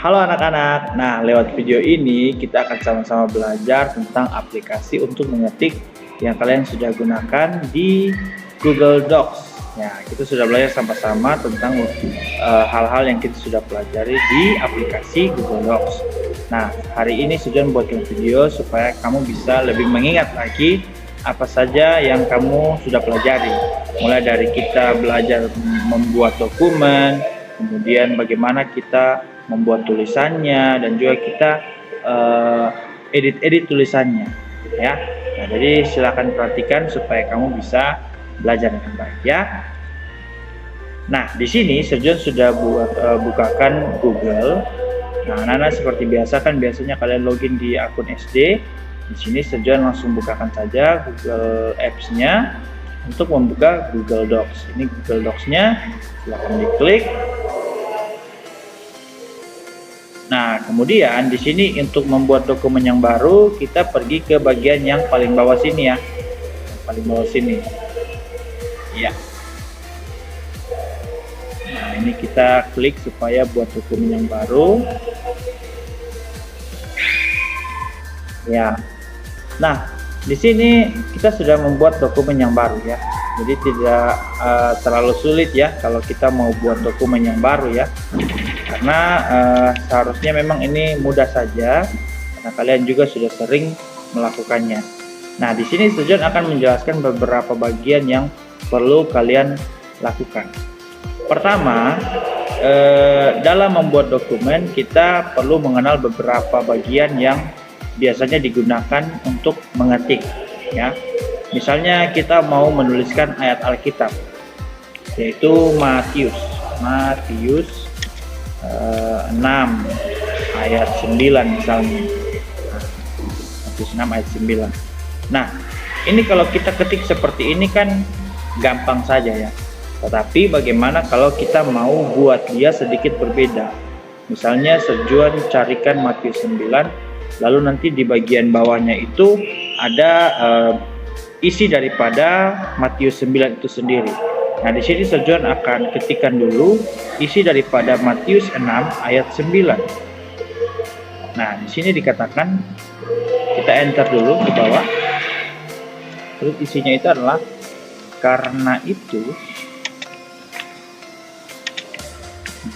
Halo anak-anak, nah lewat video ini kita akan sama-sama belajar tentang aplikasi untuk mengetik yang kalian sudah gunakan di Google Docs. Ya, kita sudah belajar sama-sama tentang hal-hal yang kita sudah pelajari di aplikasi Google Docs. Nah, hari ini Sujon buatkan video supaya kamu bisa lebih mengingat lagi apa saja yang kamu sudah pelajari. Mulai dari kita belajar membuat dokumen, kemudian bagaimana kita membuat tulisannya, dan juga kita edit tulisannya ya. Nah, jadi silakan perhatikan supaya kamu bisa belajar dengan baik ya. Nah, di sini Sujon sudah bukakan Google. Nah, anak-anak seperti biasa kan biasanya kalian login di akun SD. Di sini Sujon langsung bukakan saja Google Apps-nya untuk membuka Google Docs. Ini Google Docs-nya, silakan diklik. Nah, kemudian di sini untuk membuat dokumen yang baru, kita pergi ke bagian yang paling bawah sini ya. Paling bawah sini. Ya. Nah, ini kita klik supaya buat dokumen yang baru. Ya. Nah, di sini kita sudah membuat dokumen yang baru ya. Jadi tidak terlalu sulit ya kalau kita mau buat dokumen yang baru ya. Karena seharusnya memang ini mudah saja karena kalian juga sudah sering melakukannya. Nah, di sini Sujon akan menjelaskan beberapa bagian yang perlu kalian lakukan. Pertama, dalam membuat dokumen kita perlu mengenal beberapa bagian yang biasanya digunakan untuk mengetik ya. Misalnya kita mau menuliskan ayat Alkitab, yaitu Matius 6 ayat 9 misalnya. Matius 6 ayat 9. Nah, ini kalau kita ketik seperti ini kan gampang saja ya. Tetapi bagaimana kalau kita mau buat dia sedikit berbeda? Misalnya Sujon carikan Matius 9, lalu nanti di bagian bawahnya itu ada isi daripada Matius 9 itu sendiri. Nah, di sini Sujon akan ketikkan dulu isi daripada Matius 6 ayat 9. Nah, di sini dikatakan kita enter dulu ke bawah. Terus isinya itu adalah karena itu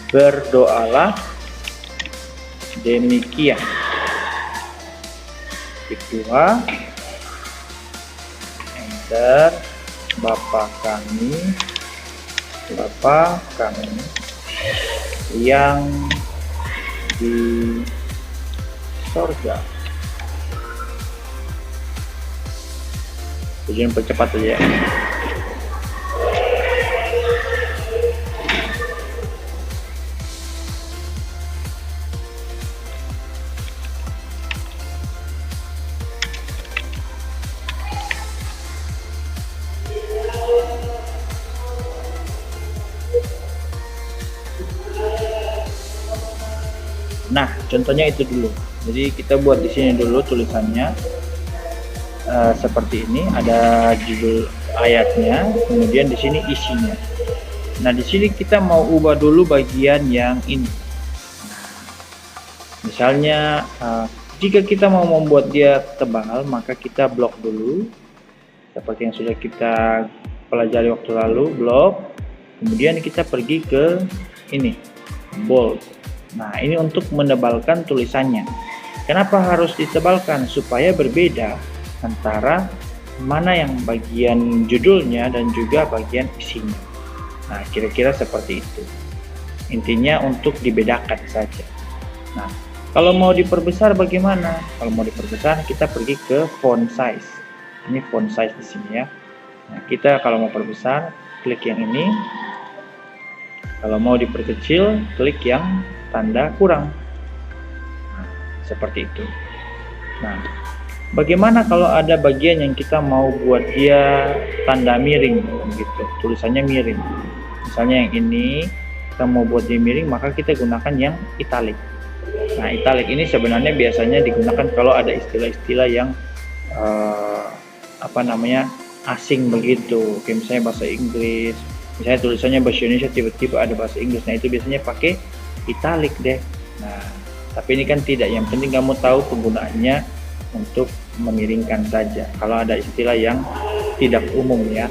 berdoalah demikian. Klik 2. Enter. Bapa kami yang di sorga. Tujuan percepat saja ya. Nah, contohnya itu dulu. Jadi kita buat di sini dulu tulisannya seperti ini. Ada judul ayatnya, kemudian di sini isinya. Nah, di sini kita mau ubah dulu bagian yang ini. Misalnya, jika kita mau membuat dia tebal, maka kita blok dulu, seperti yang sudah kita pelajari waktu lalu, blok. Kemudian kita pergi ke ini, bold. Nah, ini untuk menebalkan tulisannya. Kenapa harus ditebalkan? Supaya berbeda antara mana yang bagian judulnya dan juga bagian isinya. Nah, kira-kira seperti itu. Intinya untuk dibedakan saja. Nah, kalau mau diperbesar bagaimana? Kalau mau diperbesar kita pergi ke font size. Ini font size di sini ya. Nah, kita kalau mau perbesar klik yang ini. Kalau mau diperkecil klik yang tanda kurang. Nah, seperti itu. Nah, bagaimana kalau ada bagian yang kita mau buat dia tanda miring gitu, tulisannya miring. Misalnya yang ini kita mau buat dia miring, maka kita gunakan yang italic. Nah, italic ini sebenarnya biasanya digunakan kalau ada istilah-istilah yang asing begitu. Kayak misalnya bahasa Inggris, misalnya tulisannya bahasa Indonesia tiba-tiba ada bahasa Inggris. Nah, itu biasanya pakai italic deh. Nah, tapi ini kan tidak, yang penting kamu tahu penggunaannya untuk memiringkan saja. Kalau ada istilah yang tidak umum ya,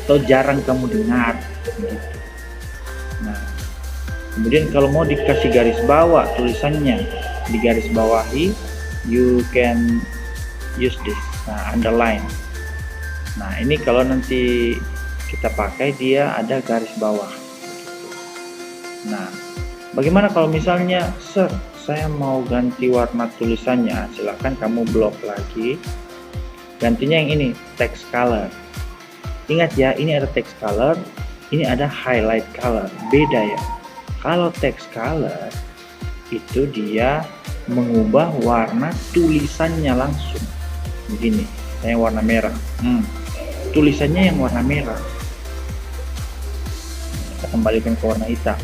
atau jarang kamu dengar gitu. Nah, kemudian kalau mau dikasih garis bawah tulisannya, di garis bawahi, you can use this. Nah, underline. Nah, ini kalau nanti kita pakai dia ada garis bawah. Nah, bagaimana kalau misalnya, Sir, saya mau ganti warna tulisannya? Silahkan kamu blok lagi. Gantinya yang ini, text color. Ingat ya, ini ada text color, ini ada highlight color. Beda ya. Kalau text color itu dia mengubah warna tulisannya langsung. Begini, saya warna merah. Tulisannya yang warna merah. Kita kembalikan ke warna hitam.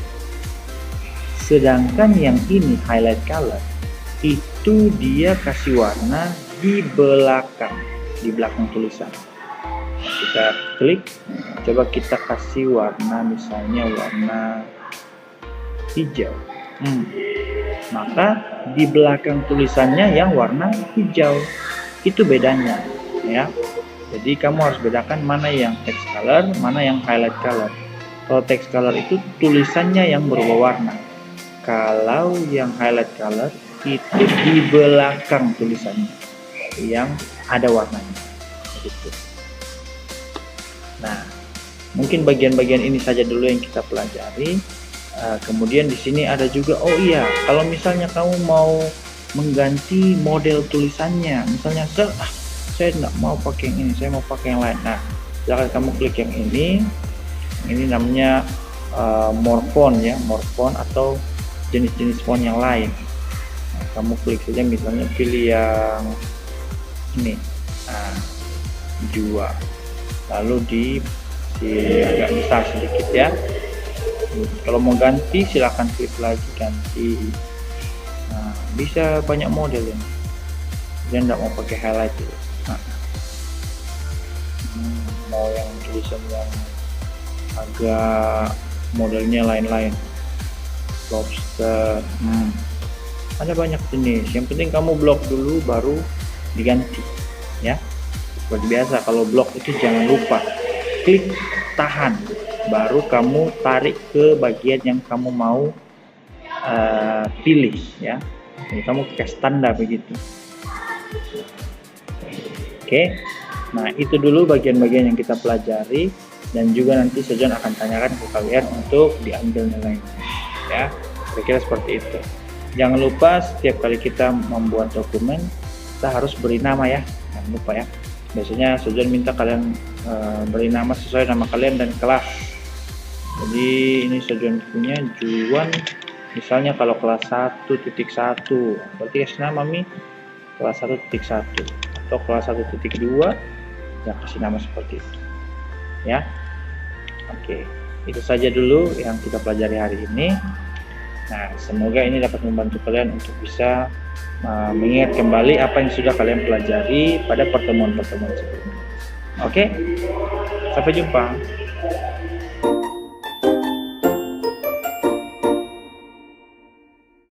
Sedangkan yang ini highlight color itu dia kasih warna di belakang tulisan. Kita klik, coba kita kasih warna, misalnya warna hijau. Maka di belakang tulisannya yang warna hijau. Itu bedanya ya. Jadi kamu harus bedakan mana yang text color, mana yang highlight color. Kalau text color itu tulisannya yang berubah warna. Kalau yang highlight color itu di belakang tulisannya yang ada warnanya gitu. Nah, mungkin bagian-bagian ini saja dulu yang kita pelajari. Kemudian di sini ada juga, oh iya, kalau misalnya kamu mau mengganti model tulisannya, misalnya saya nggak mau pakai yang ini, saya mau pakai yang lain. Nah, silahkan kamu klik yang ini namanya more font ya, more font atau jenis-jenis font yang lain. Nah, kamu klik saja, misalnya pilih yang ini, dua, lalu di agak besar sedikit ya. Kalau mau ganti silahkan klik lagi ganti. Nah, bisa banyak model ya. Dia nggak mau pakai highlight dulu. Mau yang tulisan yang agak modelnya lain-lain, lobster, ada banyak jenis. Yang penting kamu blok dulu baru diganti ya. Seperti biasa, kalau blok itu jangan lupa klik tahan, baru kamu tarik ke bagian yang kamu mau pilih ya. Jadi kamu kasih tanda begitu. Oke. Nah, itu dulu bagian-bagian yang kita pelajari, dan juga nanti Sojon akan tanyakan ke kalian untuk diambil nilainya ya. Kira-kira seperti itu. Jangan lupa setiap kali kita membuat dokumen kita harus beri nama ya, jangan lupa ya. Biasanya Sojon minta kalian beri nama sesuai nama kalian dan kelas. Jadi ini Sojon punya Juan, misalnya kalau kelas 1.1 berarti kasih nama kelas 1.1, atau kelas 1.2 ya kasih nama seperti itu ya. Oke, itu saja dulu yang kita pelajari hari ini. Nah, semoga ini dapat membantu kalian untuk bisa mengingat kembali apa yang sudah kalian pelajari pada pertemuan-pertemuan sebelumnya. Oke, sampai jumpa.